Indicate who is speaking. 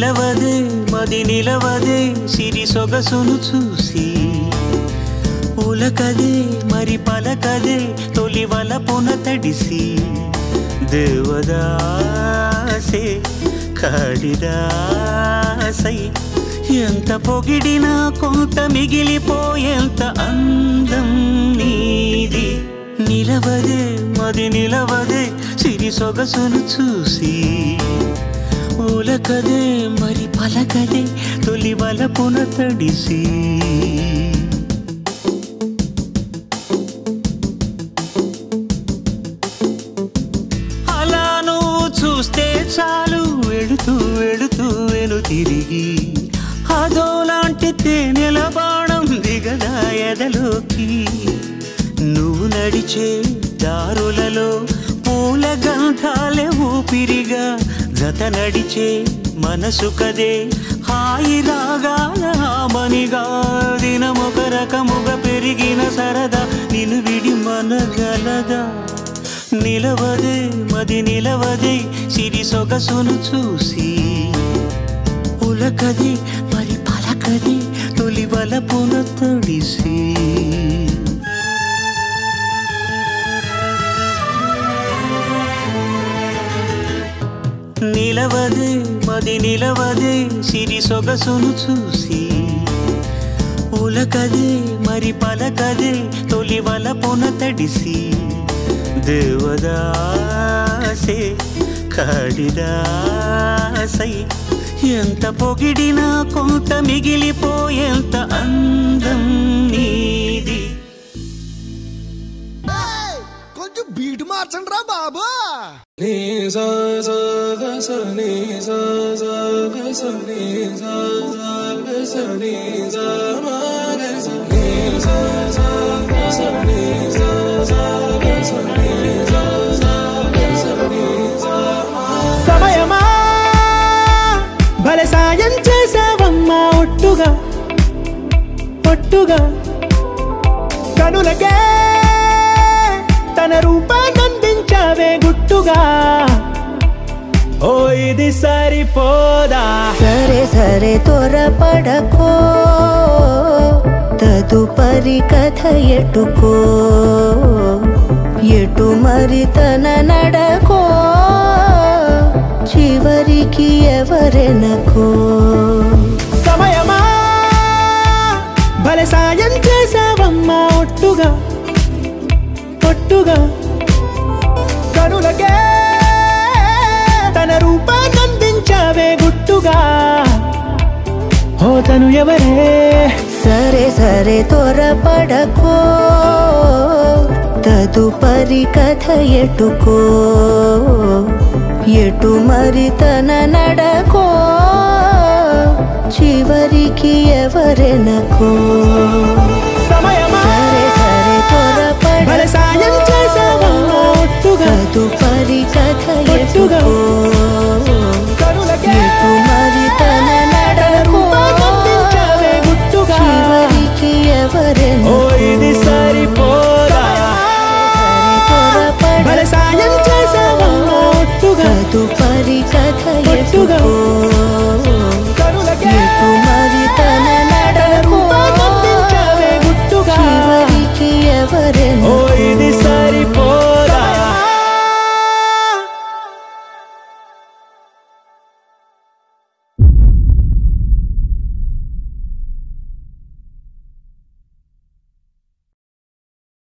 Speaker 1: నిలవదే మది నిలవదే సిరి సొగసును చూసి ఉలకదే మరి పలకదే తొలి వలపున తడిసి దేవదాసే కాళిదాసై ఎంత పొగిడినా కొంత మిగిలిపోయేంత అందం నీది నిలవదే మది నిలవదే సిరి సొగసును చూసి ఉలకదే మరి పలకదే తొలి వలపున తడిసి అలా నువ్వు చూస్తే చాలు వెళుతూ వెళుతూ వెను తిరిగి అదోలాంటి తేనెల బాణం దిగదా ఎదలోకి నువ్వు నడిచే దారులలో పూల గంధాలే ఊపిరిగా జత నడిచే మనసు కదే హాయి రాగాల మనిగా దినమొక రకముగా పెరిగిన సరదా నిన్ను విడి మనగలదా నిలవదే మది నిలవదే సిరి సొగసును చూసి ఉలకదే మరి పలకదే తొలి వలపున తడిసి నిలవదే మది నిలవదే సిరి సొగసును చూసి ఉలకదే మరి పలకదే తొలి వలపున తడిసి దేవదాసే కాళిదాసై ఎంత పొగిడినా కొంత మిగిలిపోయేంత అందం నీది
Speaker 2: కొంచెం బీట్ మార్చండి రా బాబా
Speaker 3: సమయమా భలే సాయం చేసావమ్మా ఒట్టుగా ఒట్టుగా కనులకే తన రూపాన్నందించావే గుట్టుగా ఓ ఇది సరిపోదా
Speaker 4: సరే సరే త్వరపడకో తదుపరి కథ ఎటుకో ఎటు మరి తన నడకో చివరికి ఎవరెనకో
Speaker 3: సమయమా భలే సాయం చేసావమ్మా ఒట్టుగా ఒట్టుగా కనులకే తన రూపాన్నందించావే గుట్టుగా ఓ తను ఎవరే
Speaker 4: సరే సరే త్వరపడకో తదుపరి కథ ఎటుకో ఎటు మరి తన నడకో చివరికి ఎవరెనకో
Speaker 3: సమయమా
Speaker 4: సరే సరే త్వరపడకో
Speaker 3: సాయం చేసావమ్మా ఒట్టుగా
Speaker 4: తదుపరి కథ
Speaker 3: ఒట్టుగా
Speaker 4: ఎటుకో ఎటు మరి తన నడకో
Speaker 3: గుట్టుగా
Speaker 4: చివరికి ఎవరెనకో
Speaker 3: ఓ ఇది సరిపోదా భలే సాయం చేసావమ్మా ఒట్టుగా
Speaker 4: తదుపరి కథ
Speaker 3: ఒట్టుగా
Speaker 4: ఎటుకో